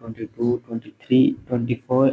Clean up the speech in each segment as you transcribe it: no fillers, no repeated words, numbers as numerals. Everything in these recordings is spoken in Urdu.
22, 23, 24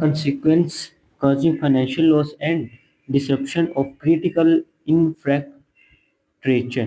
consequence causing financial loss and disruption of critical infrastructure।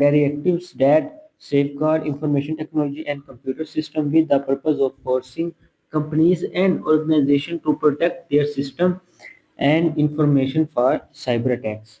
directives that safeguard information technology and computer system with the purpose of forcing companies and organizations to protect their system and information for cyber attacks।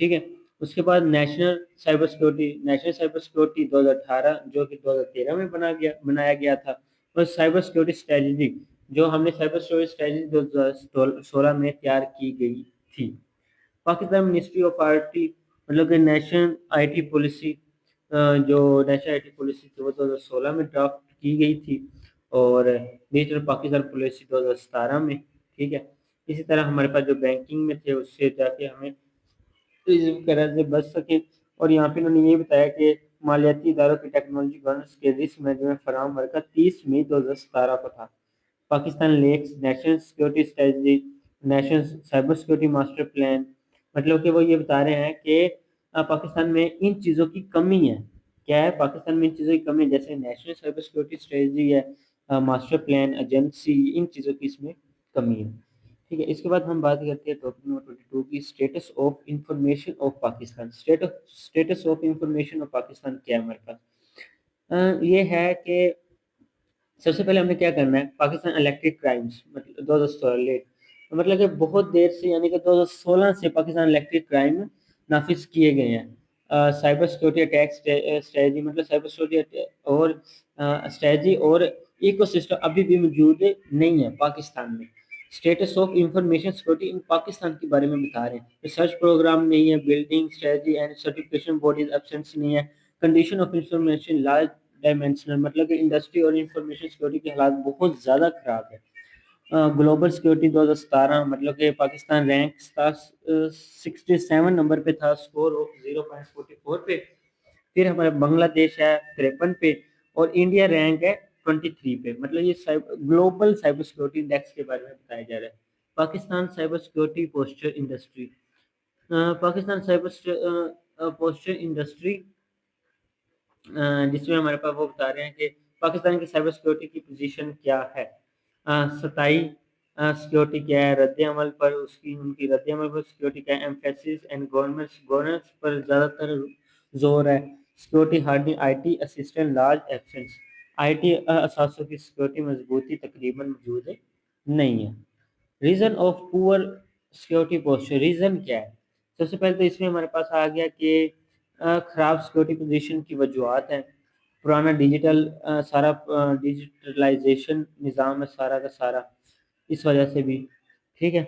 ٹھیک ہے. اس کے بعد نیشنل سائبر سیکورٹی 2018 جو کہ 2013 میں بنایا گیا تھا. اور سائبر سیکورٹی اسٹریٹجی جو ہم نے سائبر سیکورٹی اسٹریٹجی 2016 میں تیار کی گئی تھی. Pakistan ministry of I T مطلب کہ نیشنل آئی ٹی پالیسی جو نیشنل آئی ٹی پالیسی تھی وہ 2016 میں ڈرافٹ کی گئی تھی. اور ڈیجیٹل پاکستان پالیسی 2017 میں. ٹھیک ہے. اسی طرح ہمارے پاس جو بینکنگ میں تھے اس سے جا کے ہمیں کرنے سے بچ سکیں. اور یہاں پہ انہوں نے یہ بتایا کہ مالیاتی اداروں کی ٹیکنالوجی گورننس کے رسک مینجمنٹ فراہم ورکہ 30 مئی 2017 کو تھا. Pakistan leaks national security strategy national cyber security master plan مطلب کہ وہ یہ بتا رہے ہیں کہ پاکستان میں ان چیزوں کی کمی ہے. کیا ہے پاکستان میں ان چیزوں کی کمی ہے جیسے نیشنل سائبر سیکورٹی اسٹریٹجی ہے ماسٹر پلان ایجنسی ان چیزوں کی اس میں کمی ہے. ٹھیک ہے. اس کے بعد ہم بات کرتے ہیں ٹاپک نمبر 22 کی status of information of Pakistan. Status of information of Pakistan کیا ہے ہمارے پاس. یہ ہے کہ سب سے پہلے ہمیں کیا کرنا ہے پاکستان الیکٹرک کرائمز مطلب 2016 مطلب کہ بہت دیر سے یعنی کہ 2016 سے پاکستان الیکٹرک کرائم نافذ کیے گئے ہیں. سائبر سیکورٹی اٹیک اسٹریٹجی مطلب سائبر سیکورٹی اور اسٹریٹجی اور ایکو سسٹم ابھی بھی موجود نہیں ہے پاکستان میں. Status of information security in Pakistan کے بارے میں بتا رہے ہیں. ریسرچ پروگرام نہیں ہے, building strategy and certification bodies absence نہیں ہے. Condition of information large dimensional مطلب کہ انڈسٹری اور انفارمیشن سیکورٹی کے حالات بہت زیادہ خراب ہے. گلوبل سیکورٹی 2017 مطلب کہ پاکستان رینک 67 نمبر پہ تھا اسکور آف 0.44 پہ. پھر ہمارا بنگلہ دیش ہے 53 پہ اور انڈیا رینک ہے 23 پہ. مطلب یہ گلوبل سائبر سیکورٹی انڈیکس کے بارے میں بتایا جا رہا ہے. Pakistan cyber security posture industry Pakistan cyber posture industry جس میں ہمارے پاس وہ بتا رہے ہیں کہ پاکستان کی سائبر سیکورٹی کی پوزیشن کیا ہے. ستائی سیکورٹی کیا ہے, رد عمل پر ان کی رد عمل پر سیکورٹی کیا ہے, ایمفیسس اینڈ گورننس پر زیادہ تر زور ہے. Security hardening I T assets large absence I T اثاثوں کی سیکورٹی مضبوطی تقریباً موجود نہیں ہے. Reason of poor security posture reason کیا ہے. سب سے پہلے تو اس میں ہمارے پاس آ گیا کہ خراب سیکورٹی پوزیشن کی وجوہات ہیں. پرانا سارا ڈیجیٹلائزیشن نظام ہے سارا کا سارا اس وجہ سے بھی. ٹھیک ہے.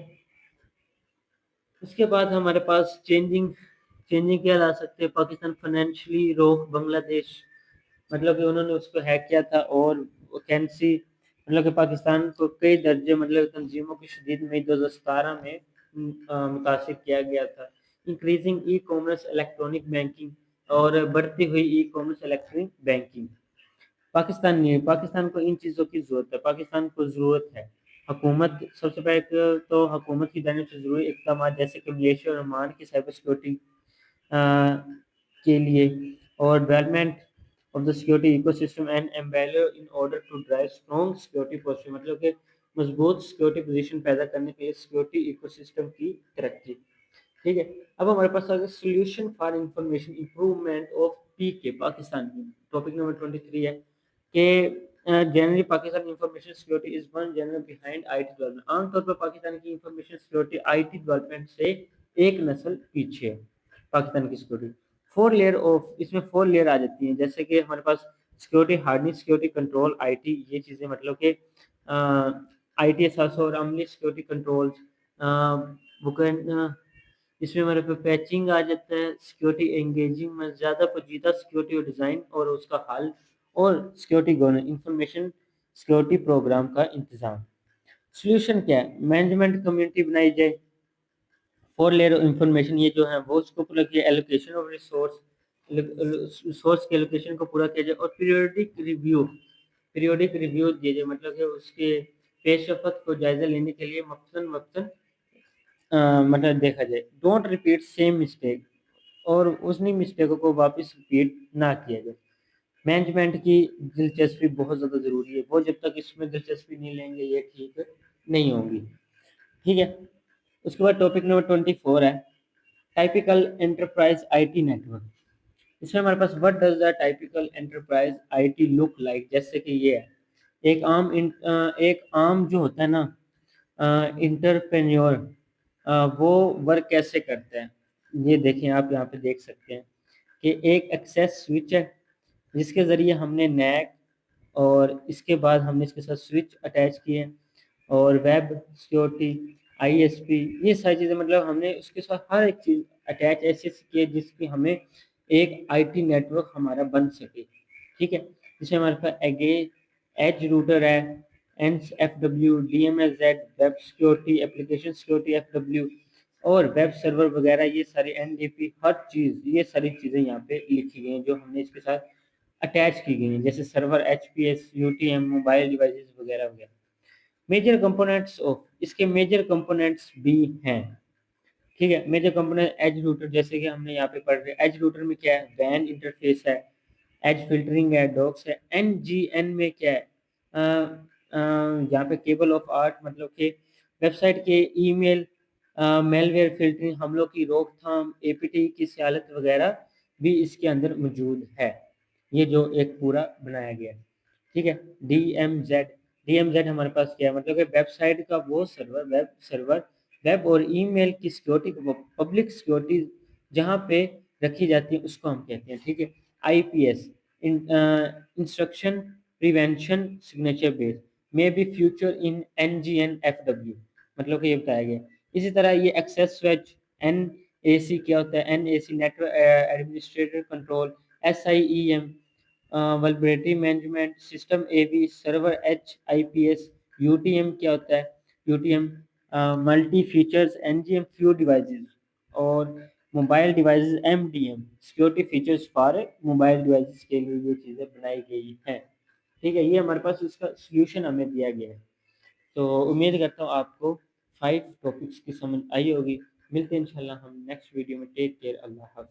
اس کے بعد ہمارے پاس چینجنگ کیا لا سکتے ہیں. پاکستان فائنینشلی روک بنگلہ دیش مطلب کہ انہوں نے اس کو ہیک کیا تھا اور ویکینسی مطلب کہ پاکستان کو کئی درجے مطلب تنظیموں کی شدید مئی 2017 میں متاثر کیا گیا تھا. Increasing e commerce electronic banking اور بڑھتی ہوئی e commerce electronic banking. Pakistan کو ان چیزوں کی ضرورت ہے. پاکستان کو ضرورت ہے حکومت سب سے پہلے تو حکومت کی جانب سے ضروری اقدامات جیسے کہ ملیشیا اور عمان کی سائبر سیکورٹی کے لیے اور development of the security ecosystem and enabler in order to drive strong security posture مطلب کہ مضبوط سیکورٹی پوزیشن پیدا کرنے کے لیے سیکورٹی ایکو سسٹم کی ترقی. ٹھیک ہے. اب ہمارے پاس آگے solution for information improvement of P K Pakistan کی ٹاپک نمبر 23 ہے کہ generally Pakistan information security is one general behind I T development. عام طور پر پاکستان کی information security I T development سے ایک نسل پیچھے ہے. پاکستان کی سیکورٹی 4 لیئر آف اس میں 4 لیئر آ جاتی ہیں جیسے کہ ہمارے پاس security hardening security control I T یہ چیزیں مطلب کہ آئی ٹی اثاثوں اور عملی سیکورٹی کنٹرولز اس میں ہمارے پہ پیچنگ آ جاتا ہے. سیکورٹی انگیجنگ میں زیادہ پیچیدہ سیکورٹی اور ڈیزائن اور اس کا حل اور security governance information security program کا انتظام. سولوشن کیا ہے. مینجمنٹ کمیونٹی بنائی جائے. 4 لیئر انفارمیشن یہ جو ہے وہ اس کو پورا کیا ایلوکیشن آف ریسورس کے ایلوکیشن کو پورا کیا جائے اور پیریوڈک ریویو دیا جائے مطلب کہ اس کے پیش رفت کو جائزہ لینے کے لیے وقتاً مطلب دیکھا جائے. ڈونٹ ریپیٹ سیم مسٹیک اور اس نے مسٹیکوں کو واپس ریپیٹ نہ کیا جائے. مینجمنٹ کی دلچسپی بہت زیادہ ضروری ہے. وہ جب تک اس میں دلچسپی نہیں لیں گے یہ ٹھیک نہیں ہوں گی. ٹھیک ہے. اس کے بعد ٹاپک نمبر 24 ہے typical enterprise I T network. اس میں ہمارے پاس what does the typical enterprise I T look like. جیسے کہ یہ ہے ایک عام جو ہوتا ہے نا انٹرپرینیور وہ ورک کیسے کرتے ہیں. یہ دیکھیں آپ یہاں پہ دیکھ سکتے ہیں کہ ایک ایکسیس سوئچ ہے جس کے ذریعے ہم نے نیک اور اس کے بعد ہم نے اس کے ساتھ سوئچ اٹیچ کیے اور web security I S P یہ ساری چیزیں مطلب ہم نے اس کے ساتھ ہر ایک چیز اٹیچ ایسے کی ہے جس کی ہمیں ایک آئی ٹی نیٹ ورک ہمارا بن سکے. ٹھیک ہے, جسے ہمارے پاس ایج روٹر ہے, F W, D M S Z, web security, application security F W اور ویب سرور وغیرہ, یہ سارے این ڈی پی, ہر چیز یہ ساری چیزیں یہاں پہ لکھی گئی ہیں جو ہم نے اس کے ساتھ اٹیچ کی گئی ہیں, جیسے server, H P S, U T M, mobile devices وغیرہ وغیرہ. میجر کمپوننٹس آف, اس کے میجر کمپوننٹس بھی ہیں. ٹھیک ہے, میجر کمپوننٹ ایج روٹر, جیسے کہ ہم نے یہاں پہ پڑھ رہے ایج روٹر میں کیا ہے, وین انٹرفیس ہے, ایج فلٹرنگ ہے, ڈاکس ہے. این جی این میں کیا ہے, یہاں پہ کیبل آف آرٹ, مطلب کہ ویب سائٹ کے ای میل میل ویئر فلٹرنگ, حملوں کی روک تھام, اے پی ٹی کی سیالت وغیرہ بھی اس کے اندر موجود ہے. یہ جو ایک پورا بنایا گیا ہے. ٹھیک ہے, ڈی ایم زیڈ ہمارے پاس کیا ہے, مطلب کہ ویب سائٹ کا وہ سرور ویب اور ای میل کی سیکورٹی کو, پبلک سیکورٹی جہاں پہ رکھی جاتی ہے اس کو ہم کہتے ہیں. ٹھیک ہے, I P S, instruction prevention signature base, میں be future in N G N F W, مطلب کہ یہ بتایا گیا. اسی طرح یہ access switch, N A C کیا ہوتا ہے, N A C network administrator control, S I E M vulnerability management system, A B server, H I P S, U T M کیا ہوتا ہے, U T M multi features, N G M few devices, اور mobile devices, M D M security features for mobile devices کے لیے یہ چیزیں بنائی گئی ہیں. ٹھیک ہے, یہ ہمارے پاس اس کا سلیوشن ہمیں دیا گیا ہے. تو امید کرتا ہوں آپ کو 5 ٹاپکس کی سمجھ آئی ہوگی. ملتے ہیں انشاءاللہ ہم نیکسٹ ویڈیو میں. ٹیک کیئر, اللہ حافظ.